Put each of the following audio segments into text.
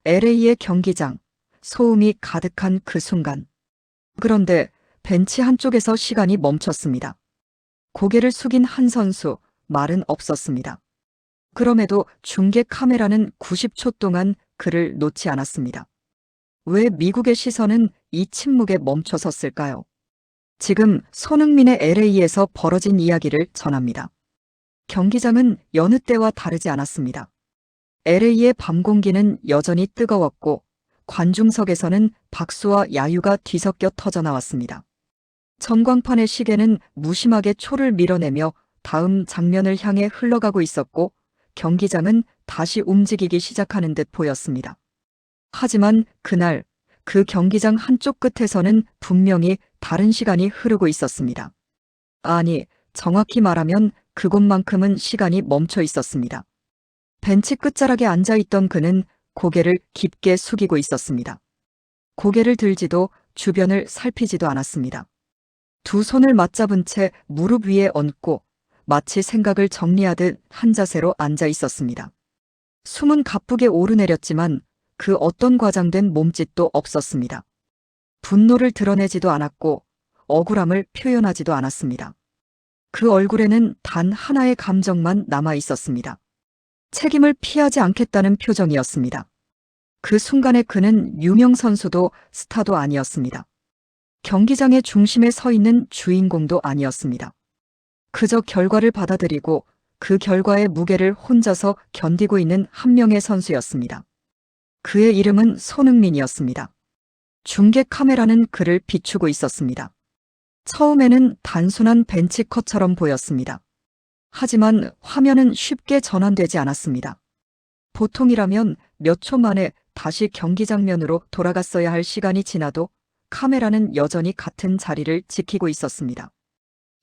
LA의 경기장, 소음이 가득한 그 순간. 그런데 벤치 한쪽에서 시간이 멈췄습니다. 고개를 숙인 한 선수, 말은 없었습니다. 그럼에도 중계 카메라는 90초 동안 그를 놓지 않았습니다. 왜 미국의 시선은 이 침묵에 멈춰 섰을까요? 지금 손흥민의 LA에서 벌어진 이야기를 전합니다. 경기장은 여느 때와 다르지 않았습니다. LA의 밤 공기는 여전히 뜨거웠고 관중석에서는 박수와 야유가 뒤섞여 터져나왔습니다. 전광판의 시계는 무심하게 초를 밀어내며 다음 장면을 향해 흘러가고 있었고 경기장은 다시 움직이기 시작하는 듯 보였습니다. 하지만 그날 그 경기장 한쪽 끝에서는 분명히 다른 시간이 흐르고 있었습니다. 아니, 정확히 말하면 그곳만큼은 시간이 멈춰 있었습니다. 벤치 끝자락에 앉아있던 그는 고개를 깊게 숙이고 있었습니다. 고개를 들지도 주변을 살피지도 않았습니다. 두 손을 맞잡은 채 무릎 위에 얹고 마치 생각을 정리하듯 한 자세로 앉아 있었습니다. 숨은 가쁘게 오르내렸지만 그 어떤 과장된 몸짓도 없었습니다. 분노를 드러내지도 않았고 억울함을 표현하지도 않았습니다. 그 얼굴에는 단 하나의 감정만 남아 있었습니다. 책임을 피하지 않겠다는 표정이었습니다. 그 순간에 그는 유명 선수도 스타도 아니었습니다. 경기장의 중심에 서 있는 주인공도 아니었습니다. 그저 결과를 받아들이고 그 결과의 무게를 혼자서 견디고 있는 한 명의 선수였습니다. 그의 이름은 손흥민이었습니다. 중계 카메라는 그를 비추고 있었습니다. 처음에는 단순한 벤치컷처럼 보였습니다. 하지만 화면은 쉽게 전환되지 않았습니다. 보통이라면 몇 초 만에 다시 경기 장면으로 돌아갔어야 할 시간이 지나도 카메라는 여전히 같은 자리를 지키고 있었습니다.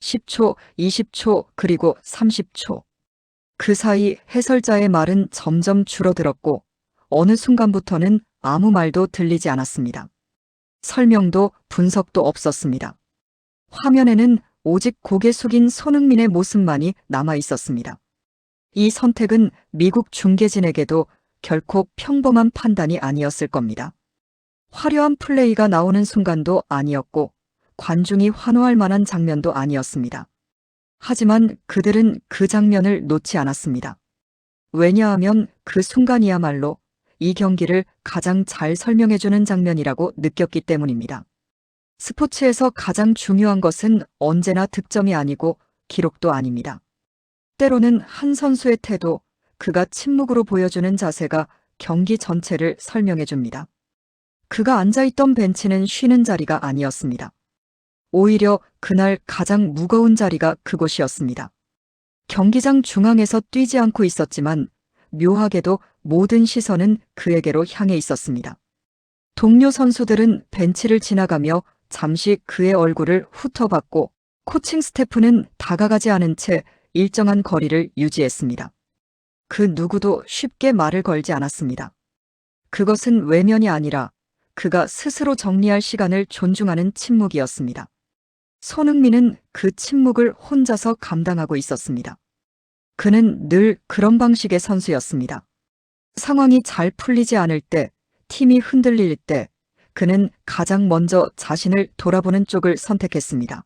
10초, 20초, 그리고 30초. 그 사이 해설자의 말은 점점 줄어들었고 어느 순간부터는 아무 말도 들리지 않았습니다. 설명도 분석도 없었습니다. 화면에는 오직 고개 숙인 손흥민의 모습만이 남아 있었습니다. 이 선택은 미국 중계진에게도 결코 평범한 판단이 아니었을 겁니다. 화려한 플레이가 나오는 순간도 아니었고 관중이 환호할 만한 장면도 아니었습니다. 하지만 그들은 그 장면을 놓지 않았습니다. 왜냐하면 그 순간이야말로 이 경기를 가장 잘 설명해주는 장면이라고 느꼈기 때문입니다. 스포츠에서 가장 중요한 것은 언제나 득점이 아니고 기록도 아닙니다. 때로는 한 선수의 태도, 그가 침묵으로 보여주는 자세가 경기 전체를 설명해줍니다. 그가 앉아있던 벤치는 쉬는 자리가 아니었습니다. 오히려 그날 가장 무거운 자리가 그곳이었습니다. 경기장 중앙에서 뛰지 않고 있었지만 묘하게도 모든 시선은 그에게로 향해 있었습니다. 동료 선수들은 벤치를 지나가며 잠시 그의 얼굴을 훑어봤고 코칭 스태프는 다가가지 않은 채 일정한 거리를 유지했습니다. 그 누구도 쉽게 말을 걸지 않았습니다. 그것은 외면이 아니라 그가 스스로 정리할 시간을 존중하는 침묵이었습니다. 손흥민은 그 침묵을 혼자서 감당하고 있었습니다. 그는 늘 그런 방식의 선수였습니다. 상황이 잘 풀리지 않을 때, 팀이 흔들릴 때, 그는 가장 먼저 자신을 돌아보는 쪽을 선택했습니다.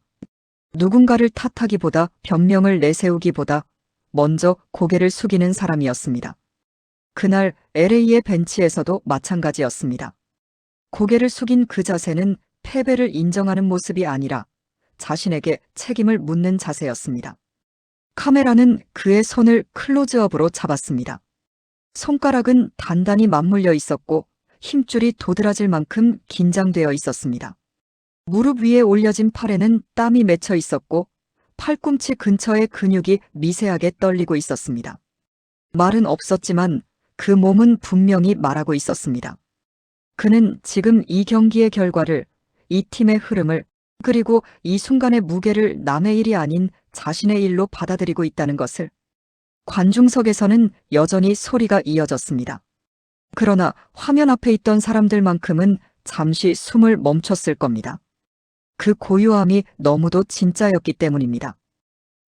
누군가를 탓하기보다 변명을 내세우기보다 먼저 고개를 숙이는 사람이었습니다. 그날 LA의 벤치에서도 마찬가지였습니다. 고개를 숙인 그 자세는 패배를 인정하는 모습이 아니라 자신에게 책임을 묻는 자세였습니다. 카메라는 그의 손을 클로즈업으로 잡았습니다. 손가락은 단단히 맞물려 있었고 힘줄이 도드라질 만큼 긴장되어 있었습니다. 무릎 위에 올려진 팔에는 땀이 맺혀 있었고 팔꿈치 근처의 근육이 미세하게 떨리고 있었습니다. 말은 없었지만 그 몸은 분명히 말하고 있었습니다. 그는 지금 이 경기의 결과를, 이 팀의 흐름을, 그리고 이 순간의 무게를 남의 일이 아닌 자신의 일로 받아들이고 있다는 것을. 관중석에서는 여전히 소리가 이어졌습니다. 그러나 화면 앞에 있던 사람들만큼은 잠시 숨을 멈췄을 겁니다. 그 고요함이 너무도 진짜였기 때문입니다.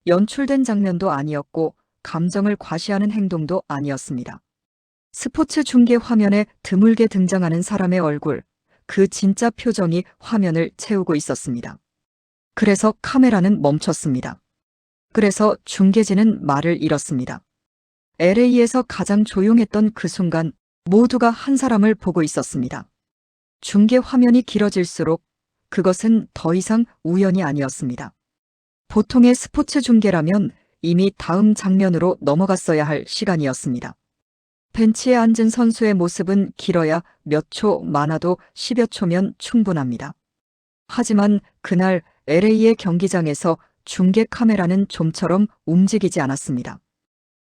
연출된 장면도 아니었고 감정을 과시하는 행동도 아니었습니다. 스포츠 중계 화면에 드물게 등장하는 사람의 얼굴, 그 진짜 표정이 화면을 채우고 있었습니다. 그래서 카메라는 멈췄습니다. 그래서 중계진은 말을 잃었습니다. LA에서 가장 조용했던 그 순간 모두가 한 사람을 보고 있었습니다. 중계 화면이 길어질수록 그것은 더 이상 우연이 아니었습니다. 보통의 스포츠 중계라면 이미 다음 장면으로 넘어갔어야 할 시간이었습니다. 벤치에 앉은 선수의 모습은 길어야 몇 초, 많아도 10여 초면 충분합니다. 하지만 그날 LA의 경기장에서 중계 카메라는 좀처럼 움직이지 않았습니다.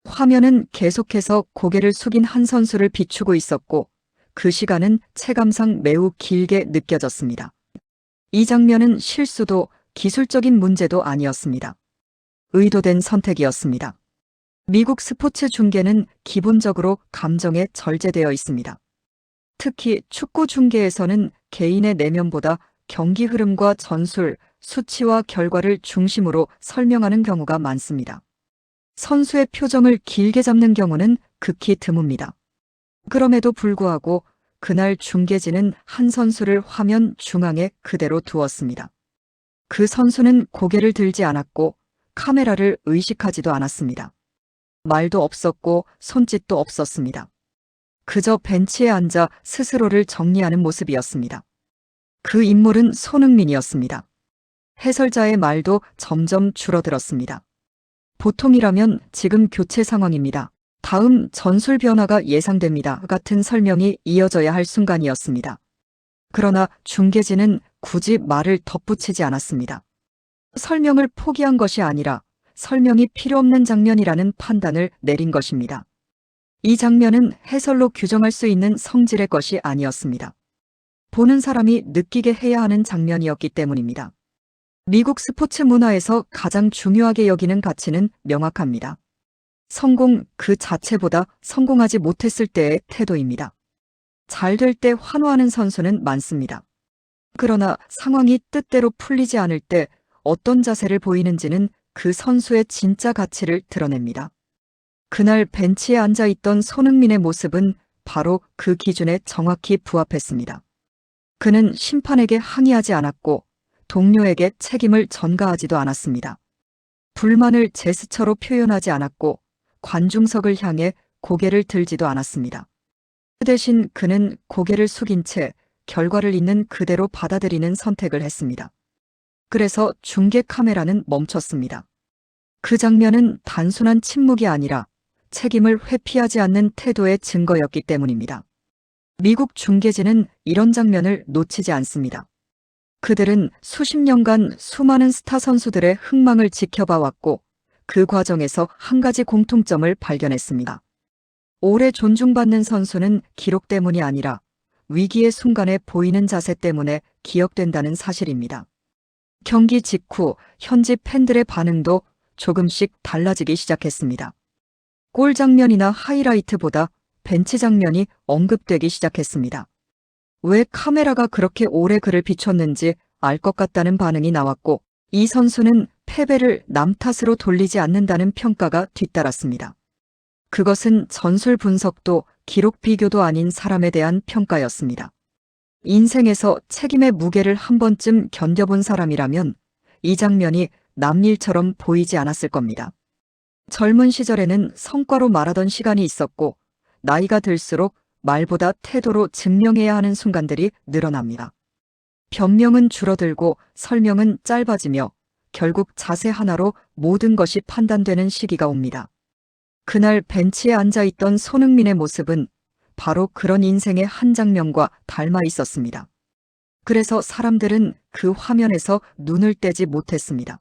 화면은 계속해서 고개를 숙인 한 선수를 비추고 있었고 그 시간은 체감상 매우 길게 느껴졌습니다. 이 장면은 실수도 기술적인 문제도 아니었습니다. 의도된 선택이었습니다. 미국 스포츠 중계는 기본적으로 감정에 절제되어 있습니다. 특히 축구 중계에서는 개인의 내면보다 경기 흐름과 전술, 수치와 결과를 중심으로 설명하는 경우가 많습니다. 선수의 표정을 길게 잡는 경우는 극히 드뭅니다. 그럼에도 불구하고 그날 중계진은 한 선수를 화면 중앙에 그대로 두었습니다. 그 선수는 고개를 들지 않았고 카메라를 의식하지도 않았습니다. 말도 없었고 손짓도 없었습니다. 그저 벤치에 앉아 스스로를 정리하는 모습이었습니다. 그 인물은 손흥민이었습니다. 해설자의 말도 점점 줄어들었습니다. 보통이라면 지금 교체 상황입니다. 다음 전술 변화가 예상됩니다. 같은 설명이 이어져야 할 순간이었습니다. 그러나 중계진은 굳이 말을 덧붙이지 않았습니다. 설명을 포기한 것이 아니라 설명이 필요 없는 장면이라는 판단을 내린 것입니다. 이 장면은 해설로 규정할 수 있는 성질의 것이 아니었습니다. 보는 사람이 느끼게 해야 하는 장면이었기 때문입니다. 미국 스포츠 문화에서 가장 중요하게 여기는 가치는 명확합니다. 성공 그 자체보다 성공하지 못했을 때의 태도입니다. 잘 될 때 환호하는 선수는 많습니다. 그러나 상황이 뜻대로 풀리지 않을 때 어떤 자세를 보이는지는 그 선수의 진짜 가치를 드러냅니다. 그날 벤치에 앉아있던 손흥민의 모습은 바로 그 기준에 정확히 부합했습니다. 그는 심판에게 항의하지 않았고 동료에게 책임을 전가하지도 않았습니다. 불만을 제스처로 표현하지 않았고 관중석을 향해 고개를 들지도 않았습니다. 그 대신 그는 고개를 숙인 채 결과를 있는 그대로 받아들이는 선택을 했습니다. 그래서 중계 카메라는 멈췄습니다. 그 장면은 단순한 침묵이 아니라 책임을 회피하지 않는 태도의 증거였기 때문입니다. 미국 중계진은 이런 장면을 놓치지 않습니다. 그들은 수십 년간 수많은 스타 선수들의 흥망을 지켜봐왔고 그 과정에서 한 가지 공통점을 발견했습니다. 오래 존중받는 선수는 기록 때문이 아니라 위기의 순간에 보이는 자세 때문에 기억된다는 사실입니다. 경기 직후 현지 팬들의 반응도 조금씩 달라지기 시작했습니다. 골 장면이나 하이라이트보다 벤치 장면이 언급되기 시작했습니다. 왜 카메라가 그렇게 오래 그를 비췄는지 알 것 같다는 반응이 나왔고 이 선수는 패배를 남 탓으로 돌리지 않는다는 평가가 뒤따랐습니다. 그것은 전술 분석도 기록 비교도 아닌 사람에 대한 평가였습니다. 인생에서 책임의 무게를 한 번쯤 견뎌본 사람이라면 이 장면이 남 일처럼 보이지 않았을 겁니다. 젊은 시절에는 성과로 말하던 시간이 있었고 나이가 들수록 말보다 태도로 증명해야 하는 순간들이 늘어납니다. 변명은 줄어들고 설명은 짧아지며 결국 자세 하나로 모든 것이 판단되는 시기가 옵니다. 그날 벤치에 앉아있던 손흥민의 모습은 바로 그런 인생의 한 장면과 닮아 있었습니다. 그래서 사람들은 그 화면에서 눈을 떼지 못했습니다.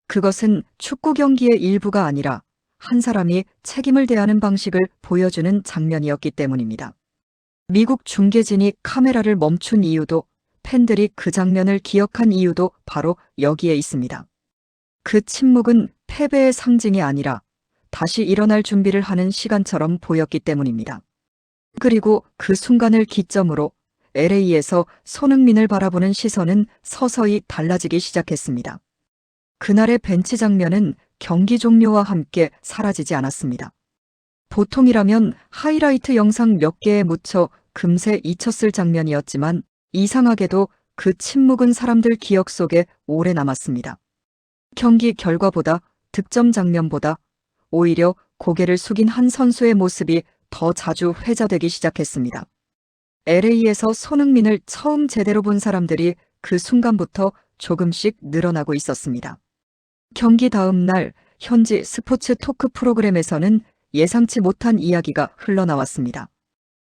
그것은 축구 경기의 일부가 아니라 한 사람이 책임을 대하는 방식을 보여주는 장면이었기 때문입니다. 미국 중계진이 카메라를 멈춘 이유도 팬들이 그 장면을 기억한 이유도 바로 여기에 있습니다. 그 침묵은 패배의 상징이 아니라 다시 일어날 준비를 하는 시간처럼 보였기 때문입니다. 그리고 그 순간을 기점으로 LA에서 손흥민을 바라보는 시선은 서서히 달라지기 시작했습니다. 그날의 벤치 장면은 경기 종료와 함께 사라지지 않았습니다. 보통이라면 하이라이트 영상 몇 개에 묻혀 금세 잊혔을 장면이었지만 이상하게도 그 침묵은 사람들 기억 속에 오래 남았습니다. 경기 결과보다 득점 장면보다 오히려 고개를 숙인 한 선수의 모습이 더 자주 회자되기 시작했습니다. LA에서 손흥민을 처음 제대로 본 사람들이 그 순간부터 조금씩 늘어나고 있었습니다. 경기 다음 날 현지 스포츠 토크 프로그램에서는 예상치 못한 이야기가 흘러나왔습니다.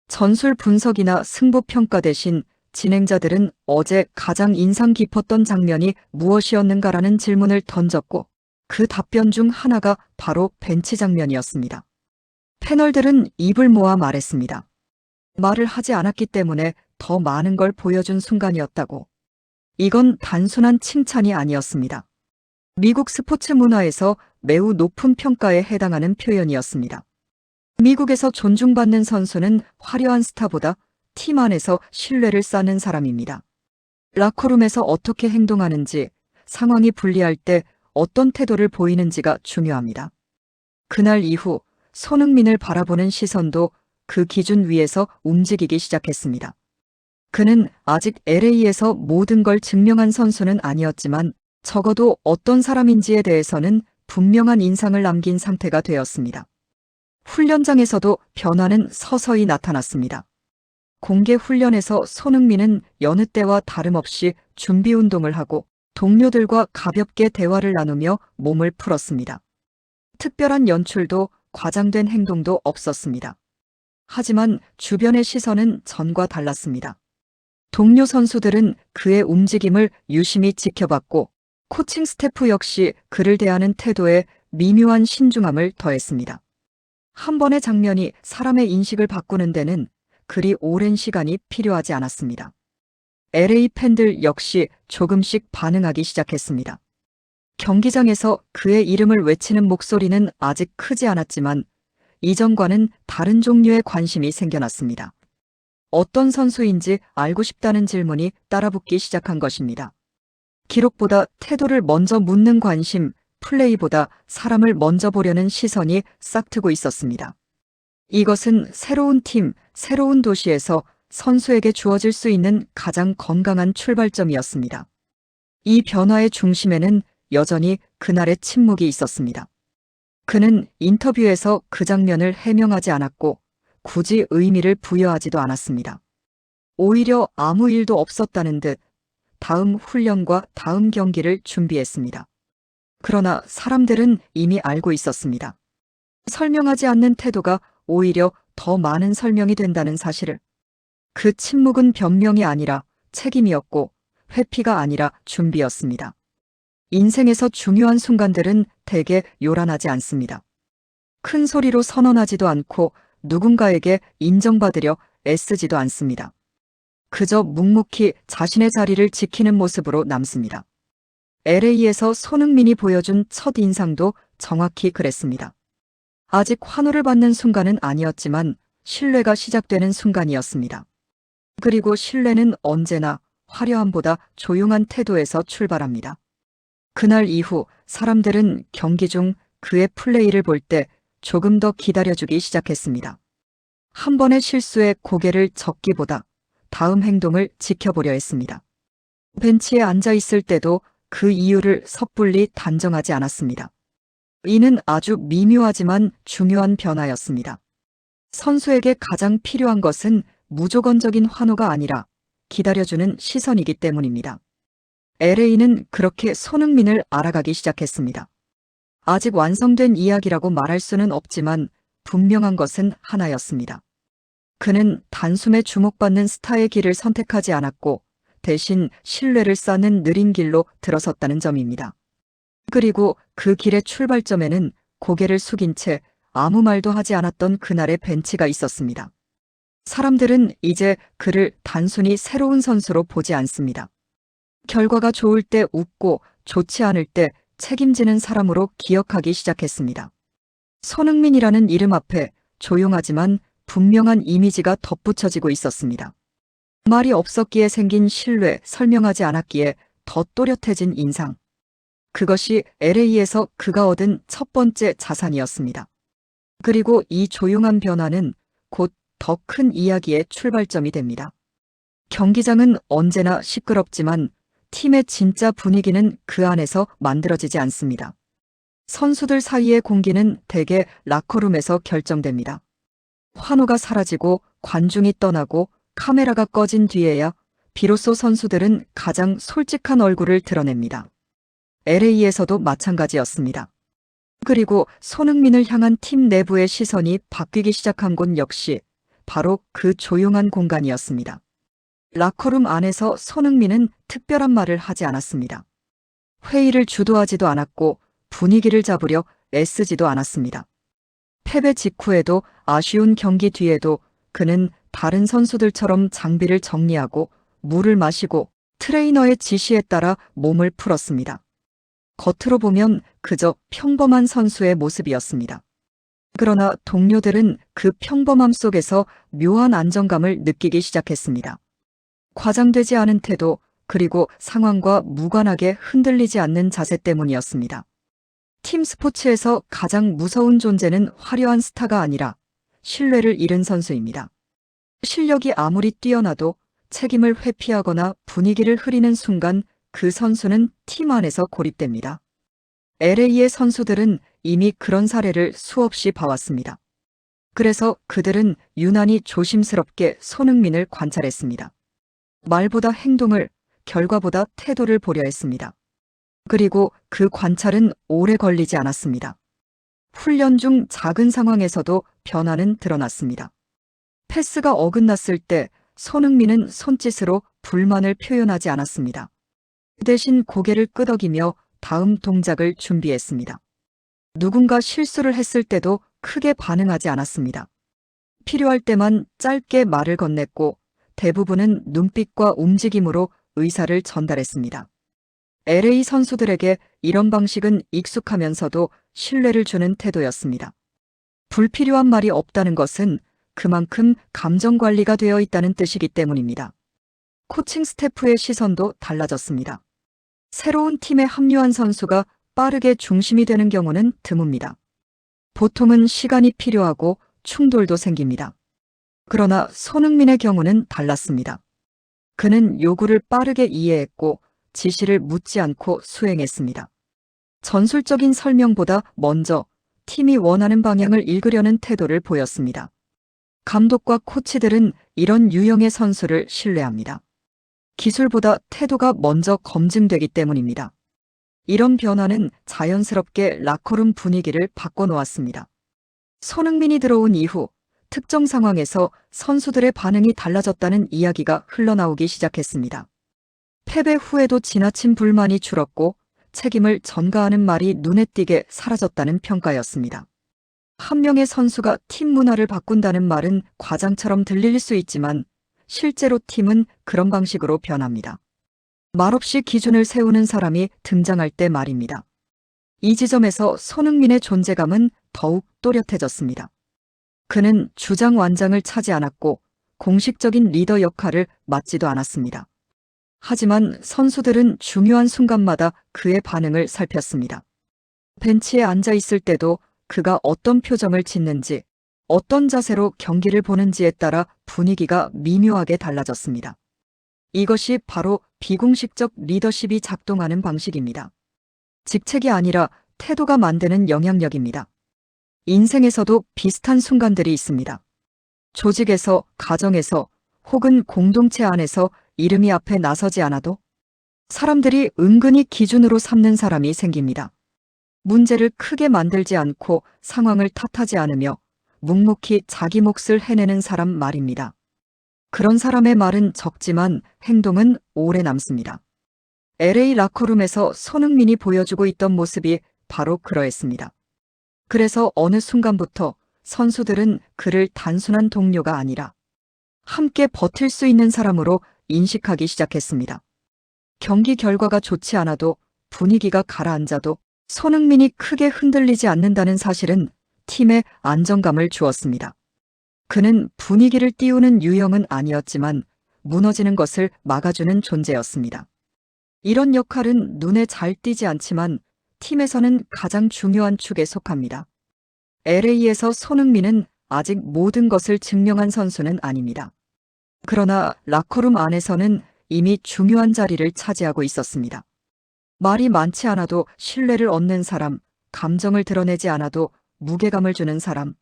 전술 분석이나 승부 평가 대신 진행자들은 어제 가장 인상 깊었던 장면이 무엇이었는가라는 질문을 던졌고 그 답변 중 하나가 바로 벤치 장면이었습니다. 패널들은 입을 모아 말했습니다. 말을 하지 않았기 때문에 더 많은 걸 보여준 순간이었다고. 이건 단순한 칭찬이 아니었습니다. 미국 스포츠 문화에서 매우 높은 평가에 해당하는 표현이었습니다. 미국에서 존중받는 선수는 화려한 스타보다 팀 안에서 신뢰를 쌓는 사람입니다. 라커룸에서 어떻게 행동하는지, 상황이 불리할 때 어떤 태도를 보이는지가 중요합니다. 그날 이후 손흥민을 바라보는 시선도 그 기준 위에서 움직이기 시작했습니다. 그는 아직 LA에서 모든 걸 증명한 선수는 아니었지만 적어도 어떤 사람인지에 대해서는 분명한 인상을 남긴 상태가 되었습니다. 훈련장에서도 변화는 서서히 나타났습니다. 공개 훈련에서 손흥민은 여느 때와 다름없이 준비 운동을 하고 동료들과 가볍게 대화를 나누며 몸을 풀었습니다. 특별한 연출도 과장된 행동도 없었습니다. 하지만 주변의 시선은 전과 달랐습니다. 동료 선수들은 그의 움직임을 유심히 지켜봤고 코칭 스태프 역시 그를 대하는 태도에 미묘한 신중함을 더했습니다. 한 번의 장면이 사람의 인식을 바꾸는 데는 그리 오랜 시간이 필요하지 않았습니다. LA 팬들 역시 조금씩 반응하기 시작했습니다. 경기장에서 그의 이름을 외치는 목소리는 아직 크지 않았지만 이전과는 다른 종류의 관심이 생겨났습니다. 어떤 선수인지 알고 싶다는 질문이 따라붙기 시작한 것입니다. 기록보다 태도를 먼저 묻는 관심, 플레이보다 사람을 먼저 보려는 시선이 싹트고 있었습니다. 이것은 새로운 팀, 새로운 도시에서 선수에게 주어질 수 있는 가장 건강한 출발점이었습니다. 이 변화의 중심에는 여전히 그날의 침묵이 있었습니다. 그는 인터뷰에서 그 장면을 해명하지 않았고 굳이 의미를 부여하지도 않았습니다. 오히려 아무 일도 없었다는 듯 다음 훈련과 다음 경기를 준비했습니다. 그러나 사람들은 이미 알고 있었습니다. 설명하지 않는 태도가 오히려 더 많은 설명이 된다는 사실을. 그 침묵은 변명이 아니라 책임이었고 회피가 아니라 준비였습니다. 인생에서 중요한 순간들은 대개 요란하지 않습니다. 큰 소리로 선언하지도 않고 누군가에게 인정받으려 애쓰지도 않습니다. 그저 묵묵히 자신의 자리를 지키는 모습으로 남습니다. LA에서 손흥민이 보여준 첫 인상도 정확히 그랬습니다. 아직 환호를 받는 순간은 아니었지만 신뢰가 시작되는 순간이었습니다. 그리고 신뢰는 언제나 화려함보다 조용한 태도에서 출발합니다. 그날 이후 사람들은 경기 중 그의 플레이를 볼 때 조금 더 기다려주기 시작했습니다. 한 번의 실수에 고개를 젓기보다 다음 행동을 지켜보려 했습니다. 벤치에 앉아 있을 때도 그 이유를 섣불리 단정하지 않았습니다. 이는 아주 미묘하지만 중요한 변화였습니다. 선수에게 가장 필요한 것은 무조건적인 환호가 아니라 기다려주는 시선이기 때문입니다. LA는 그렇게 손흥민을 알아가기 시작했습니다. 아직 완성된 이야기라고 말할 수는 없지만 분명한 것은 하나였습니다. 그는 단숨에 주목받는 스타의 길을 선택하지 않았고 대신 신뢰를 쌓는 느린 길로 들어섰다는 점입니다. 그리고 그 길의 출발점에는 고개를 숙인 채 아무 말도 하지 않았던 그날의 벤치가 있었습니다. 사람들은 이제 그를 단순히 새로운 선수로 보지 않습니다. 결과가 좋을 때 웃고 좋지 않을 때 책임지는 사람으로 기억하기 시작했습니다. 손흥민이라는 이름 앞에 조용하지만 분명한 이미지가 덧붙여지고 있었습니다. 말이 없었기에 생긴 신뢰, 설명하지 않았기에 더 또렷해진 인상. 그것이 LA에서 그가 얻은 첫 번째 자산이었습니다. 그리고 이 조용한 변화는 곧 더 큰 이야기의 출발점이 됩니다. 경기장은 언제나 시끄럽지만 팀의 진짜 분위기는 그 안에서 만들어지지 않습니다. 선수들 사이의 공기는 대개 라커룸에서 결정됩니다. 환호가 사라지고 관중이 떠나고 카메라가 꺼진 뒤에야 비로소 선수들은 가장 솔직한 얼굴을 드러냅니다. LA에서도 마찬가지였습니다. 그리고 손흥민을 향한 팀 내부의 시선이 바뀌기 시작한 곳 역시 바로 그 조용한 공간이었습니다. 라커룸 안에서 손흥민은 특별한 말을 하지 않았습니다. 회의를 주도하지도 않았고 분위기를 잡으려 애쓰지도 않았습니다. 패배 직후에도 아쉬운 경기 뒤에도 그는 다른 선수들처럼 장비를 정리하고 물을 마시고 트레이너의 지시에 따라 몸을 풀었습니다. 겉으로 보면 그저 평범한 선수의 모습이었습니다. 그러나 동료들은 그 평범함 속에서 묘한 안정감을 느끼기 시작했습니다. 과장되지 않은 태도, 그리고 상황과 무관하게 흔들리지 않는 자세 때문이었습니다. 팀 스포츠에서 가장 무서운 존재는 화려한 스타가 아니라 신뢰를 잃은 선수입니다. 실력이 아무리 뛰어나도 책임을 회피하거나 분위기를 흐리는 순간 그 선수는 팀 안에서 고립됩니다. LA의 선수들은 이미 그런 사례를 수없이 봐왔습니다. 그래서 그들은 유난히 조심스럽게 손흥민을 관찰했습니다. 말보다 행동을, 결과보다 태도를 보려 했습니다. 그리고 그 관찰은 오래 걸리지 않았습니다. 훈련 중 작은 상황에서도 변화는 드러났습니다. 패스가 어긋났을 때 손흥민은 손짓으로 불만을 표현하지 않았습니다. 대신 고개를 끄덕이며 다음 동작을 준비했습니다. 누군가 실수를 했을 때도 크게 반응하지 않았습니다. 필요할 때만 짧게 말을 건넸고 대부분은 눈빛과 움직임으로 의사를 전달했습니다. LA 선수들에게 이런 방식은 익숙하면서도 신뢰를 주는 태도였습니다. 불필요한 말이 없다는 것은 그만큼 감정 관리가 되어 있다는 뜻이기 때문입니다. 코칭 스태프의 시선도 달라졌습니다. 새로운 팀에 합류한 선수가 빠르게 중심이 되는 경우는 드뭅니다. 보통은 시간이 필요하고 충돌도 생깁니다. 그러나 손흥민의 경우는 달랐습니다. 그는 요구를 빠르게 이해했고 지시를 묻지 않고 수행했습니다. 전술적인 설명보다 먼저 팀이 원하는 방향을 읽으려는 태도를 보였습니다. 감독과 코치들은 이런 유형의 선수를 신뢰합니다. 기술보다 태도가 먼저 검증되기 때문입니다. 이런 변화는 자연스럽게 라커룸 분위기를 바꿔놓았습니다. 손흥민이 들어온 이후 특정 상황에서 선수들의 반응이 달라졌다는 이야기가 흘러나오기 시작했습니다. 패배 후에도 지나친 불만이 줄었고 책임을 전가하는 말이 눈에 띄게 사라졌다는 평가였습니다. 한 명의 선수가 팀 문화를 바꾼다는 말은 과장처럼 들릴 수 있지만 실제로 팀은 그런 방식으로 변합니다. 말없이 기준을 세우는 사람이 등장할 때 말입니다. 이 지점에서 손흥민의 존재감은 더욱 또렷해졌습니다. 그는 주장 완장을 차지 않았고 공식적인 리더 역할을 맡지도 않았습니다. 하지만 선수들은 중요한 순간마다 그의 반응을 살폈습니다. 벤치에 앉아 있을 때도 그가 어떤 표정을 짓는지, 어떤 자세로 경기를 보는지에 따라 분위기가 미묘하게 달라졌습니다. 이것이 바로 비공식적 리더십이 작동하는 방식입니다. 직책이 아니라 태도가 만드는 영향력입니다. 인생에서도 비슷한 순간들이 있습니다. 조직에서, 가정에서, 혹은 공동체 안에서 이름이 앞에 나서지 않아도 사람들이 은근히 기준으로 삼는 사람이 생깁니다. 문제를 크게 만들지 않고 상황을 탓하지 않으며 묵묵히 자기 몫을 해내는 사람 말입니다. 그런 사람의 말은 적지만 행동은 오래 남습니다. LA 라커룸에서 손흥민이 보여주고 있던 모습이 바로 그러했습니다. 그래서 어느 순간부터 선수들은 그를 단순한 동료가 아니라 함께 버틸 수 있는 사람으로 인식하기 시작했습니다. 경기 결과가 좋지 않아도 분위기가 가라앉아도 손흥민이 크게 흔들리지 않는다는 사실은 팀에 안정감을 주었습니다. 그는 분위기를 띄우는 유형은 아니었지만 무너지는 것을 막아주는 존재였습니다. 이런 역할은 눈에 잘 띄지 않지만 팀에서는 가장 중요한 축에 속합니다. LA에서 손흥민은 아직 모든 것을 증명한 선수는 아닙니다. 그러나 라커룸 안에서는 이미 중요한 자리를 차지하고 있었습니다. 말이 많지 않아도 신뢰를 얻는 사람, 감정을 드러내지 않아도 무게감을 주는 사람.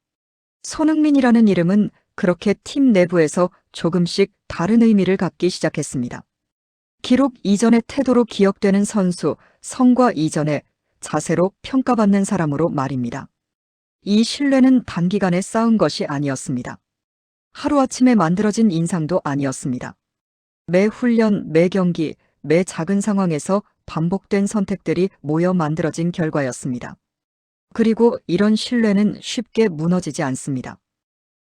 손흥민이라는 이름은 그렇게 팀 내부에서 조금씩 다른 의미를 갖기 시작했습니다. 기록 이전의 태도로 기억되는 선수, 성과 이전의 자세로 평가받는 사람으로 말입니다. 이 신뢰는 단기간에 쌓은 것이 아니었습니다. 하루아침에 만들어진 인상도 아니었습니다. 매 훈련, 매 경기, 매 작은 상황에서 반복된 선택들이 모여 만들어진 결과였습니다. 그리고 이런 신뢰는 쉽게 무너지지 않습니다.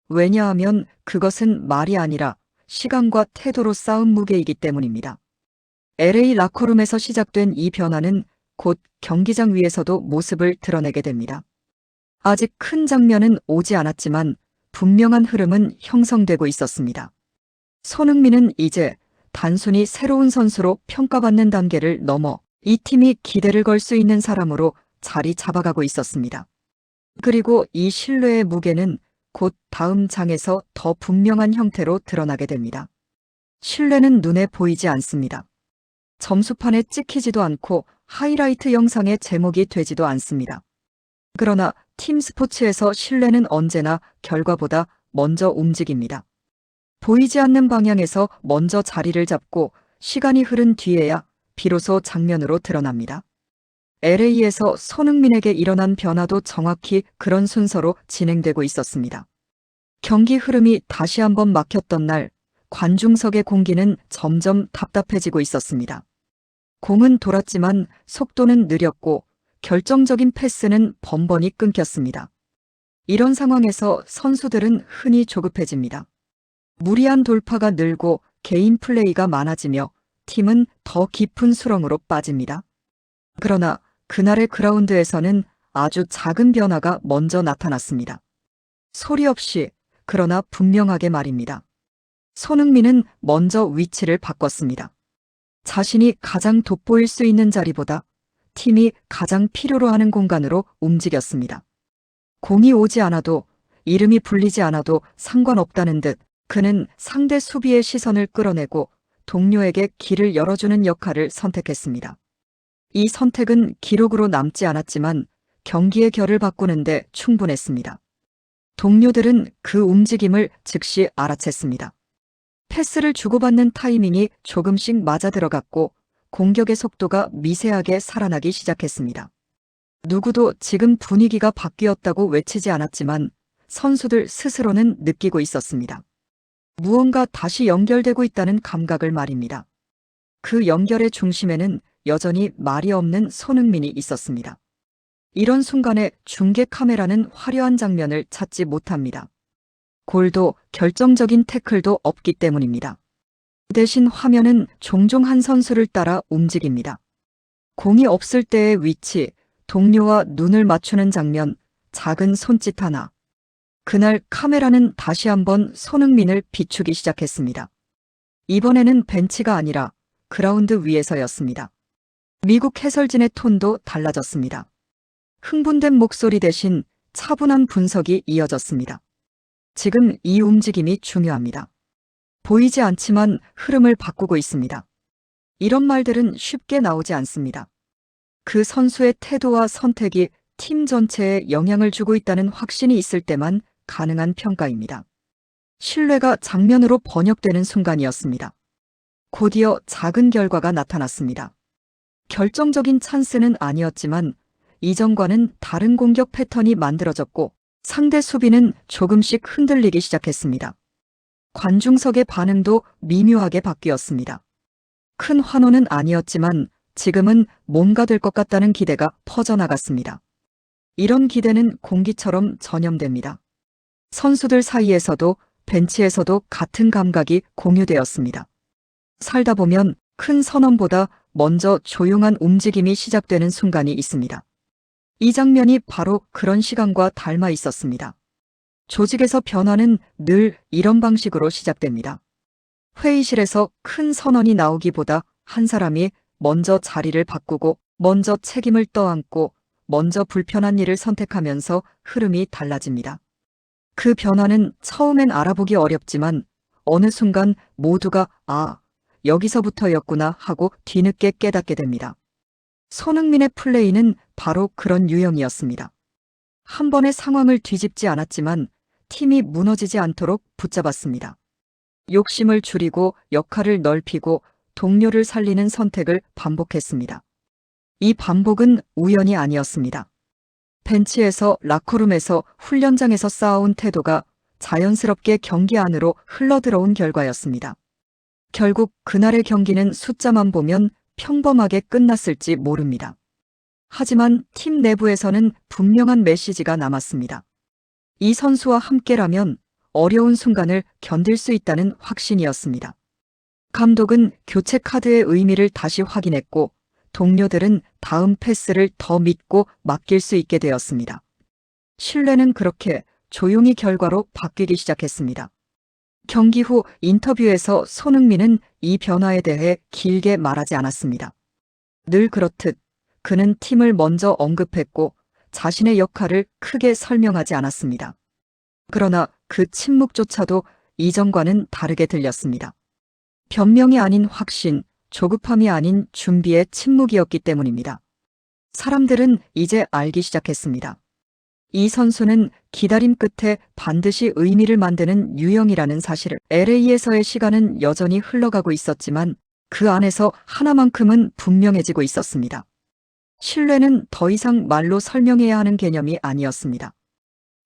왜냐하면 그것은 말이 아니라 시간과 태도로 쌓은 무게이기 때문입니다. LA 라커룸에서 시작된 이 변화는 곧 경기장 위에서도 모습을 드러내게 됩니다. 아직 큰 장면은 오지 않았지만 분명한 흐름은 형성되고 있었습니다. 손흥민은 이제 단순히 새로운 선수로 평가받는 단계를 넘어 이 팀이 기대를 걸 수 있는 사람으로 자리 잡아가고 있었습니다. 그리고 이 신뢰의 무게는 곧 다음 장에서 더 분명한 형태로 드러나게 됩니다. 신뢰는 눈에 보이지 않습니다. 점수판에 찍히지도 않고 하이라이트 영상의 제목이 되지도 않습니다. 그러나 팀 스포츠에서 신뢰는 언제나 결과보다 먼저 움직입니다. 보이지 않는 방향에서 먼저 자리를 잡고 시간이 흐른 뒤에야 비로소 장면으로 드러납니다. LA에서 손흥민에게 일어난 변화도 정확히 그런 순서로 진행되고 있었습니다. 경기 흐름이 다시 한번 막혔던 날, 관중석의 공기는 점점 답답해지고 있었습니다. 공은 돌았지만 속도는 느렸고 결정적인 패스는 번번이 끊겼습니다. 이런 상황에서 선수들은 흔히 조급해집니다. 무리한 돌파가 늘고 개인 플레이가 많아지며 팀은 더 깊은 수렁으로 빠집니다. 그러나 그날의 그라운드에서는 아주 작은 변화가 먼저 나타났습니다. 소리 없이 그러나 분명하게 말입니다. 손흥민은 먼저 위치를 바꿨습니다. 자신이 가장 돋보일 수 있는 자리보다 팀이 가장 필요로 하는 공간으로 움직였습니다. 공이 오지 않아도 이름이 불리지 않아도 상관없다는 듯 그는 상대 수비의 시선을 끌어내고 동료에게 길을 열어주는 역할을 선택했습니다. 이 선택은 기록으로 남지 않았지만 경기의 결을 바꾸는데 충분했습니다. 동료들은 그 움직임을 즉시 알아챘습니다. 패스를 주고받는 타이밍이 조금씩 맞아들어갔고 공격의 속도가 미세하게 살아나기 시작했습니다. 누구도 지금 분위기가 바뀌었다고 외치지 않았지만 선수들 스스로는 느끼고 있었습니다. 무언가 다시 연결되고 있다는 감각을 말입니다. 그 연결의 중심에는 여전히 말이 없는 손흥민이 있었습니다. 이런 순간에 중계 카메라는 화려한 장면을 찾지 못합니다. 골도 결정적인 태클도 없기 때문입니다. 대신 화면은 종종 한 선수를 따라 움직입니다. 공이 없을 때의 위치, 동료와 눈을 맞추는 장면, 작은 손짓 하나. 그날 카메라는 다시 한번 손흥민을 비추기 시작했습니다. 이번에는 벤치가 아니라 그라운드 위에서였습니다. 미국 해설진의 톤도 달라졌습니다. 흥분된 목소리 대신 차분한 분석이 이어졌습니다. 지금 이 움직임이 중요합니다. 보이지 않지만 흐름을 바꾸고 있습니다. 이런 말들은 쉽게 나오지 않습니다. 그 선수의 태도와 선택이 팀 전체에 영향을 주고 있다는 확신이 있을 때만 가능한 평가입니다. 신뢰가 장면으로 번역되는 순간이었습니다. 곧이어 작은 결과가 나타났습니다. 결정적인 찬스는 아니었지만 이전과는 다른 공격 패턴이 만들어졌고 상대 수비는 조금씩 흔들리기 시작했습니다. 관중석의 반응도 미묘하게 바뀌었습니다. 큰 환호는 아니었지만 지금은 뭔가 될 것 같다는 기대가 퍼져나갔습니다. 이런 기대는 공기처럼 전염됩니다. 선수들 사이에서도 벤치에서도 같은 감각이 공유되었습니다. 살다 보면 큰 선언보다 먼저 조용한 움직임이 시작되는 순간이 있습니다. 이 장면이 바로 그런 시간과 닮아 있었습니다. 조직에서 변화는 늘 이런 방식으로 시작됩니다. 회의실에서 큰 선언이 나오기보다 한 사람이 먼저 자리를 바꾸고 먼저 책임을 떠안고 먼저 불편한 일을 선택하면서 흐름이 달라집니다. 그 변화는 처음엔 알아보기 어렵지만 어느 순간 모두가 여기서부터였구나 하고 뒤늦게 깨닫게 됩니다. 손흥민의 플레이는 바로 그런 유형이었습니다. 한 번의 상황을 뒤집지 않았지만 팀이 무너지지 않도록 붙잡았습니다. 욕심을 줄이고 역할을 넓히고 동료를 살리는 선택을 반복했습니다. 이 반복은 우연이 아니었습니다. 벤치에서, 라커룸에서, 훈련장에서 쌓아온 태도가 자연스럽게 경기 안으로 흘러들어온 결과였습니다. 결국 그날의 경기는 숫자만 보면 평범하게 끝났을지 모릅니다. 하지만 팀 내부에서는 분명한 메시지가 남았습니다. 이 선수와 함께라면 어려운 순간을 견딜 수 있다는 확신이었습니다. 감독은 교체 카드의 의미를 다시 확인했고 동료들은 다음 패스를 더 믿고 맡길 수 있게 되었습니다. 신뢰는 그렇게 조용히 결과로 바뀌기 시작했습니다. 경기 후 인터뷰에서 손흥민은 이 변화에 대해 길게 말하지 않았습니다. 늘 그렇듯 그는 팀을 먼저 언급했고 자신의 역할을 크게 설명하지 않았습니다. 그러나 그 침묵조차도 이전과는 다르게 들렸습니다. 변명이 아닌 확신, 조급함이 아닌 준비의 침묵이었기 때문입니다. 사람들은 이제 알기 시작했습니다. 이 선수는 기다림 끝에 반드시 의미를 만드는 유형이라는 사실을. LA에서의 시간은 여전히 흘러가고 있었지만 그 안에서 하나만큼은 분명해지고 있었습니다. 신뢰는 더 이상 말로 설명해야 하는 개념이 아니었습니다.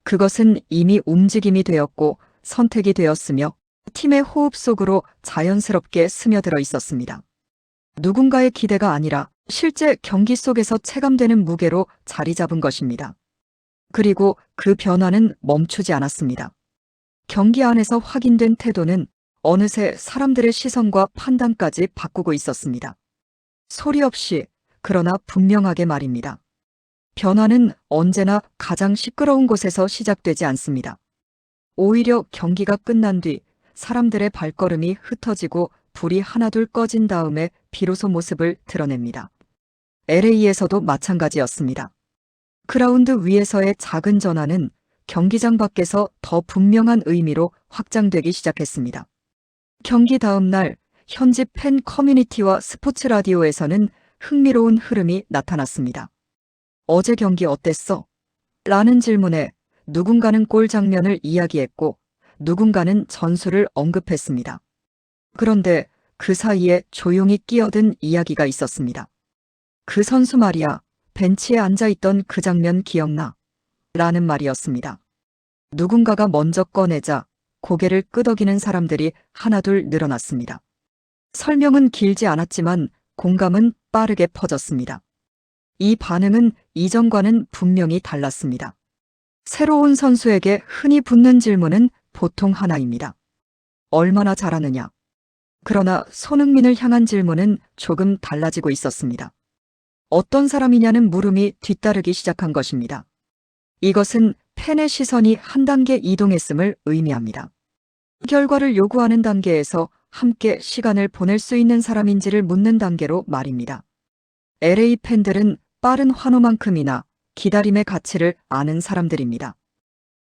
그것은 이미 움직임이 되었고 선택이 되었으며 팀의 호흡 속으로 자연스럽게 스며들어 있었습니다. 누군가의 기대가 아니라 실제 경기 속에서 체감되는 무게로 자리 잡은 것입니다. 그리고 그 변화는 멈추지 않았습니다. 경기 안에서 확인된 태도는 어느새 사람들의 시선과 판단까지 바꾸고 있었습니다. 소리 없이, 그러나 분명하게 말입니다. 변화는 언제나 가장 시끄러운 곳에서 시작되지 않습니다. 오히려 경기가 끝난 뒤 사람들의 발걸음이 흩어지고 불이 하나둘 꺼진 다음에 비로소 모습을 드러냅니다. LA에서도 마찬가지였습니다. 그라운드 위에서의 작은 전환은 경기장 밖에서 더 분명한 의미로 확장되기 시작했습니다. 경기 다음 날 현지 팬 커뮤니티와 스포츠 라디오에서는 흥미로운 흐름이 나타났습니다. 어제 경기 어땠어? 라는 질문에 누군가는 골 장면을 이야기했고 누군가는 전술을 언급했습니다. 그런데 그 사이에 조용히 끼어든 이야기가 있었습니다. 그 선수 말이야, 벤치에 앉아있던 그 장면 기억나? 라는 말이었습니다. 누군가가 먼저 꺼내자 고개를 끄덕이는 사람들이 하나둘 늘어났습니다. 설명은 길지 않았지만 공감은 빠르게 퍼졌습니다. 이 반응은 이전과는 분명히 달랐습니다. 새로운 선수에게 흔히 붙는 질문은 보통 하나입니다. 얼마나 잘하느냐? 그러나 손흥민을 향한 질문은 조금 달라지고 있었습니다. 어떤 사람이냐는 물음이 뒤따르기 시작한 것입니다. 이것은 팬의 시선이 한 단계 이동했음을 의미합니다. 결과를 요구하는 단계에서 함께 시간을 보낼 수 있는 사람인지를 묻는 단계로 말입니다. LA 팬들은 빠른 환호만큼이나 기다림의 가치를 아는 사람들입니다.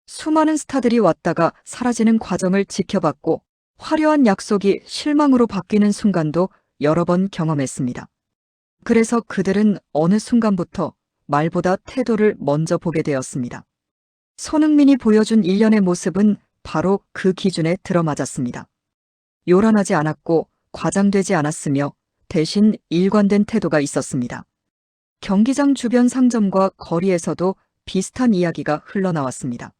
수많은 스타들이 왔다가 사라지는 과정을 지켜봤고 화려한 약속이 실망으로 바뀌는 순간도 여러 번 경험했습니다. 그래서 그들은 어느 순간부터 말보다 태도를 먼저 보게 되었습니다. 손흥민이 보여준 일련의 모습은 바로 그 기준에 들어맞았습니다. 요란하지 않았고 과장되지 않았으며 대신 일관된 태도가 있었습니다. 경기장 주변 상점과 거리에서도 비슷한 이야기가 흘러나왔습니다.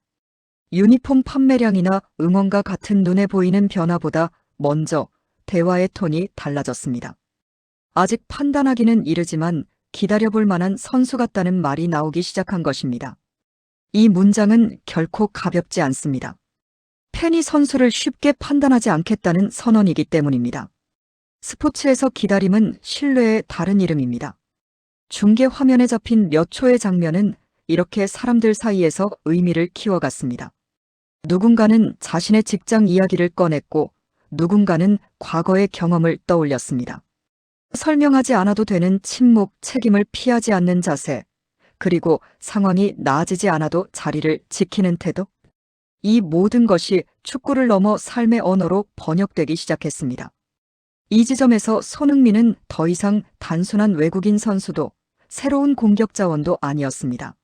유니폼 판매량이나 응원과 같은 눈에 보이는 변화보다 먼저 대화의 톤이 달라졌습니다. 아직 판단하기는 이르지만 기다려볼 만한 선수 같다는 말이 나오기 시작한 것입니다. 이 문장은 결코 가볍지 않습니다. 팬이 선수를 쉽게 판단하지 않겠다는 선언이기 때문입니다. 스포츠에서 기다림은 신뢰의 다른 이름입니다. 중계 화면에 잡힌 몇 초의 장면은 이렇게 사람들 사이에서 의미를 키워갔습니다. 누군가는 자신의 직장 이야기를 꺼냈고 누군가는 과거의 경험을 떠올렸습니다. 설명하지 않아도 되는 침묵, 책임을 피하지 않는 자세, 그리고 상황이 나아지지 않아도 자리를 지키는 태도. 이 모든 것이 축구를 넘어 삶의 언어로 번역되기 시작했습니다. 이 지점에서 손흥민은 더 이상 단순한 외국인 선수도 새로운 공격 자원도 아니었습니다.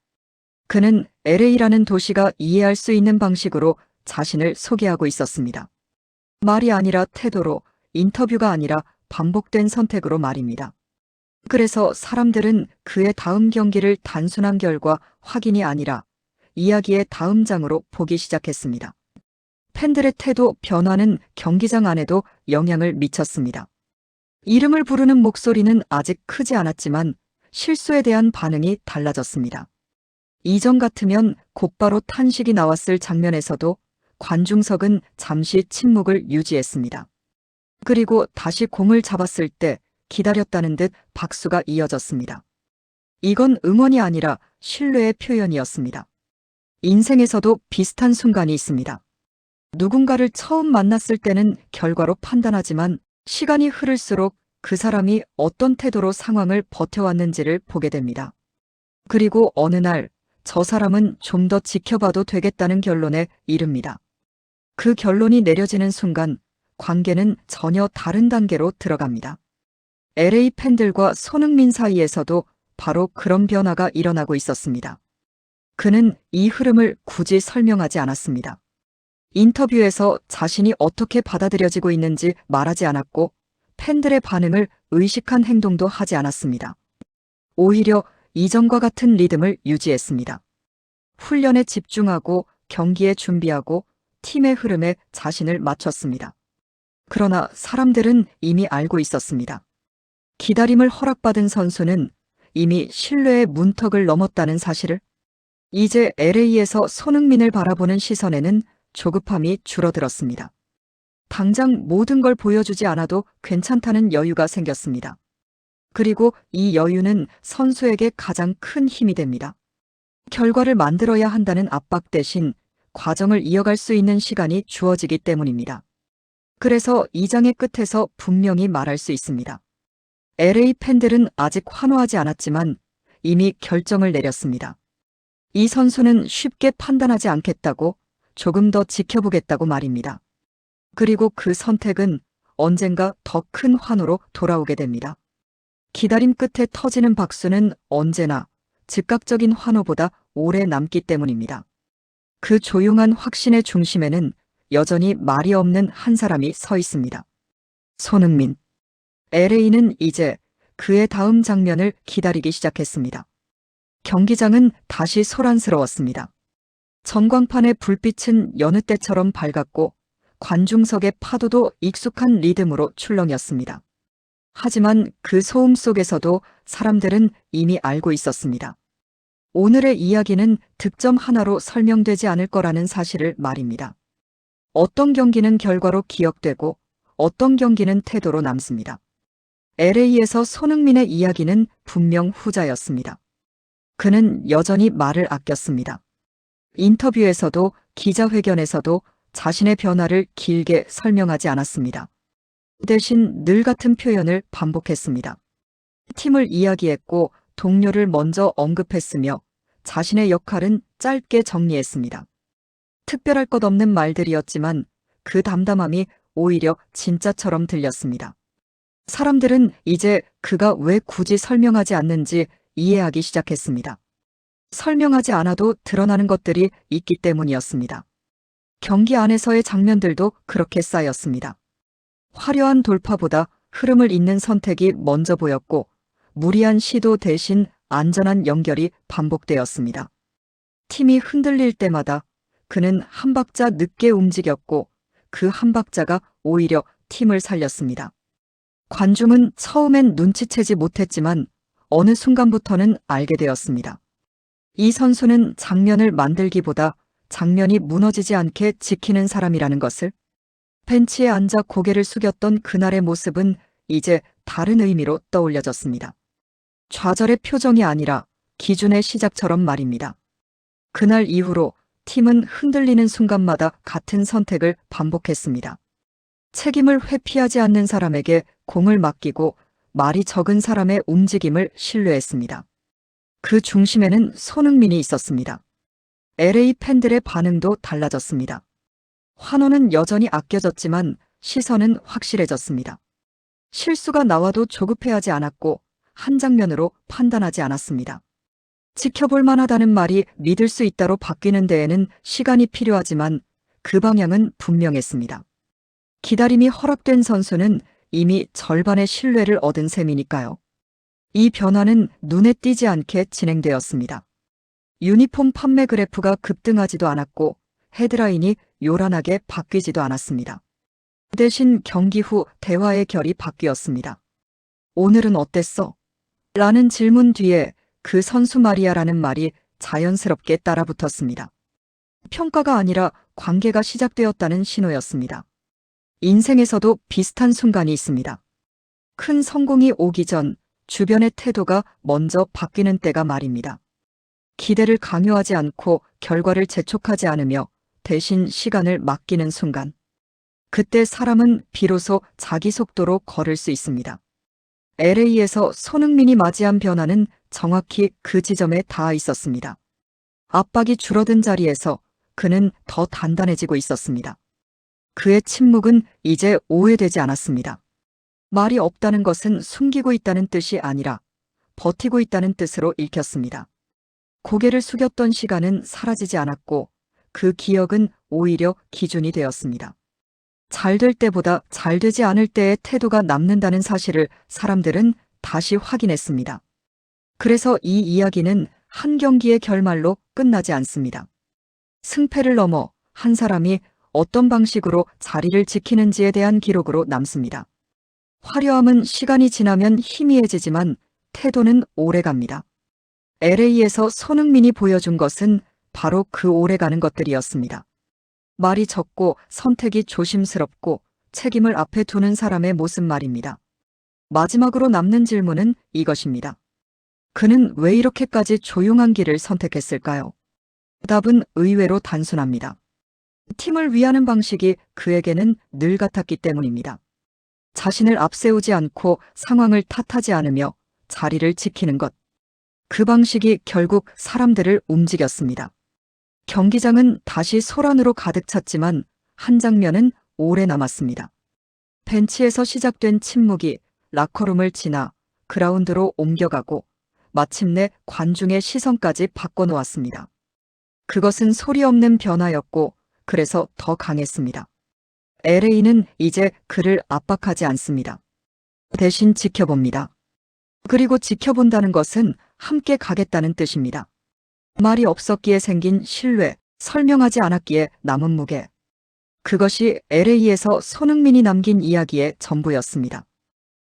그는 LA라는 도시가 이해할 수 있는 방식으로 자신을 소개하고 있었습니다. 말이 아니라 태도로, 인터뷰가 아니라 반복된 선택으로 말입니다. 그래서 사람들은 그의 다음 경기를 단순한 결과 확인이 아니라 이야기의 다음 장으로 보기 시작했습니다. 팬들의 태도 변화는 경기장 안에도 영향을 미쳤습니다. 이름을 부르는 목소리는 아직 크지 않았지만 실수에 대한 반응이 달라졌습니다. 이전 같으면 곧바로 탄식이 나왔을 장면에서도 관중석은 잠시 침묵을 유지했습니다. 그리고 다시 공을 잡았을 때 기다렸다는 듯 박수가 이어졌습니다. 이건 응원이 아니라 신뢰의 표현이었습니다. 인생에서도 비슷한 순간이 있습니다. 누군가를 처음 만났을 때는 결과로 판단하지만 시간이 흐를수록 그 사람이 어떤 태도로 상황을 버텨왔는지를 보게 됩니다. 그리고 어느 날 저 사람은 좀 더 지켜봐도 되겠다는 결론에 이릅니다. 그 결론이 내려지는 순간 관계는 전혀 다른 단계로 들어갑니다. LA 팬들과 손흥민 사이에서도 바로 그런 변화가 일어나고 있었습니다. 그는 이 흐름을 굳이 설명하지 않았습니다. 인터뷰에서 자신이 어떻게 받아들여지고 있는지 말하지 않았고 팬들의 반응을 의식한 행동도 하지 않았습니다. 오히려 이전과 같은 리듬을 유지했습니다. 훈련에 집중하고 경기에 준비하고 팀의 흐름에 자신을 맞췄습니다. 그러나 사람들은 이미 알고 있었습니다. 기다림을 허락받은 선수는 이미 신뢰의 문턱을 넘었다는 사실을. 이제 LA에서 손흥민을 바라보는 시선에는 조급함이 줄어들었습니다. 당장 모든 걸 보여주지 않아도 괜찮다는 여유가 생겼습니다. 그리고 이 여유는 선수에게 가장 큰 힘이 됩니다. 결과를 만들어야 한다는 압박 대신 과정을 이어갈 수 있는 시간이 주어지기 때문입니다. 그래서 이 장의 끝에서 분명히 말할 수 있습니다. LA 팬들은 아직 환호하지 않았지만 이미 결정을 내렸습니다. 이 선수는 쉽게 판단하지 않겠다고, 조금 더 지켜보겠다고 말입니다. 그리고 그 선택은 언젠가 더 큰 환호로 돌아오게 됩니다. 기다림 끝에 터지는 박수는 언제나 즉각적인 환호보다 오래 남기 때문입니다. 그 조용한 확신의 중심에는 여전히 말이 없는 한 사람이 서 있습니다. 손흥민. LA는 이제 그의 다음 장면을 기다리기 시작했습니다. 경기장은 다시 소란스러웠습니다. 전광판의 불빛은 여느 때처럼 밝았고 관중석의 파도도 익숙한 리듬으로 출렁였습니다. 하지만 그 소음 속에서도 사람들은 이미 알고 있었습니다. 오늘의 이야기는 득점 하나로 설명되지 않을 거라는 사실을 말입니다. 어떤 경기는 결과로 기억되고 어떤 경기는 태도로 남습니다. LA에서 손흥민의 이야기는 분명 후자였습니다. 그는 여전히 말을 아꼈습니다. 인터뷰에서도 기자회견에서도 자신의 변화를 길게 설명하지 않았습니다. 대신 늘 같은 표현을 반복했습니다. 팀을 이야기했고 동료를 먼저 언급했으며 자신의 역할은 짧게 정리했습니다. 특별할 것 없는 말들이었지만 그 담담함이 오히려 진짜처럼 들렸습니다. 사람들은 이제 그가 왜 굳이 설명하지 않는지 이해하기 시작했습니다. 설명하지 않아도 드러나는 것들이 있기 때문이었습니다. 경기 안에서의 장면들도 그렇게 쌓였습니다. 화려한 돌파보다 흐름을 잇는 선택이 먼저 보였고 무리한 시도 대신 안전한 연결이 반복되었습니다. 팀이 흔들릴 때마다 그는 한 박자 늦게 움직였고 그 한 박자가 오히려 팀을 살렸습니다. 관중은 처음엔 눈치채지 못했지만 어느 순간부터는 알게 되었습니다. 이 선수는 장면을 만들기보다 장면이 무너지지 않게 지키는 사람이라는 것을. 벤치에 앉아 고개를 숙였던 그날의 모습은 이제 다른 의미로 떠올려졌습니다. 좌절의 표정이 아니라 기준의 시작처럼 말입니다. 그날 이후로 팀은 흔들리는 순간마다 같은 선택을 반복했습니다. 책임을 회피하지 않는 사람에게 공을 맡기고 말이 적은 사람의 움직임을 신뢰했습니다. 그 중심에는 손흥민이 있었습니다. LA 팬들의 반응도 달라졌습니다. 환호는 여전히 아껴졌지만 시선은 확실해졌습니다. 실수가 나와도 조급해하지 않았고 한 장면으로 판단하지 않았습니다. 지켜볼 만하다는 말이 믿을 수 있다로 바뀌는 데에는 시간이 필요하지만 그 방향은 분명했습니다. 기다림이 허락된 선수는 이미 절반의 신뢰를 얻은 셈이니까요. 이 변화는 눈에 띄지 않게 진행되었습니다. 유니폼 판매 그래프가 급등하지도 않았고 헤드라인이 요란하게 바뀌지도 않았습니다. 대신 경기 후 대화의 결이 바뀌었습니다. 오늘은 어땠어? 라는 질문 뒤에 그 선수 말이야라는 말이 자연스럽게 따라붙었습니다. 평가가 아니라 관계가 시작되었다는 신호였습니다. 인생에서도 비슷한 순간이 있습니다. 큰 성공이 오기 전 주변의 태도가 먼저 바뀌는 때가 말입니다. 기대를 강요하지 않고 결과를 재촉하지 않으며 대신 시간을 맡기는 순간. 그때 사람은 비로소 자기 속도로 걸을 수 있습니다. LA에서 손흥민이 맞이한 변화는 정확히 그 지점에 닿아 있었습니다. 압박이 줄어든 자리에서 그는 더 단단해지고 있었습니다. 그의 침묵은 이제 오해되지 않았습니다. 말이 없다는 것은 숨기고 있다는 뜻이 아니라 버티고 있다는 뜻으로 읽혔습니다. 고개를 숙였던 시간은 사라지지 않았고 그 기억은 오히려 기준이 되었습니다. 잘 될 때보다 잘 되지 않을 때의 태도가 남는다는 사실을 사람들은 다시 확인했습니다. 그래서 이 이야기는 한 경기의 결말로 끝나지 않습니다. 승패를 넘어 한 사람이 어떤 방식으로 자리를 지키는지에 대한 기록으로 남습니다. 화려함은 시간이 지나면 희미해지지만 태도는 오래갑니다. LA에서 손흥민이 보여준 것은 바로 그 오래가는 것들이었습니다. 말이 적고 선택이 조심스럽고 책임을 앞에 두는 사람의 모습 말입니다. 마지막으로 남는 질문은 이것입니다. 그는 왜 이렇게까지 조용한 길을 선택했을까요? 답은 의외로 단순합니다. 팀을 위하는 방식이 그에게는 늘 같았기 때문입니다. 자신을 앞세우지 않고 상황을 탓하지 않으며 자리를 지키는 것. 그 방식이 결국 사람들을 움직였습니다. 경기장은 다시 소란으로 가득 찼지만 한 장면은 오래 남았습니다. 벤치에서 시작된 침묵이 라커룸을 지나 그라운드로 옮겨가고 마침내 관중의 시선까지 바꿔놓았습니다. 그것은 소리 없는 변화였고 그래서 더 강했습니다. LA는 이제 그를 압박하지 않습니다. 대신 지켜봅니다. 그리고 지켜본다는 것은 함께 가겠다는 뜻입니다. 말이 없었기에 생긴 신뢰, 설명하지 않았기에 남은 무게. 그것이 LA에서 손흥민이 남긴 이야기의 전부였습니다.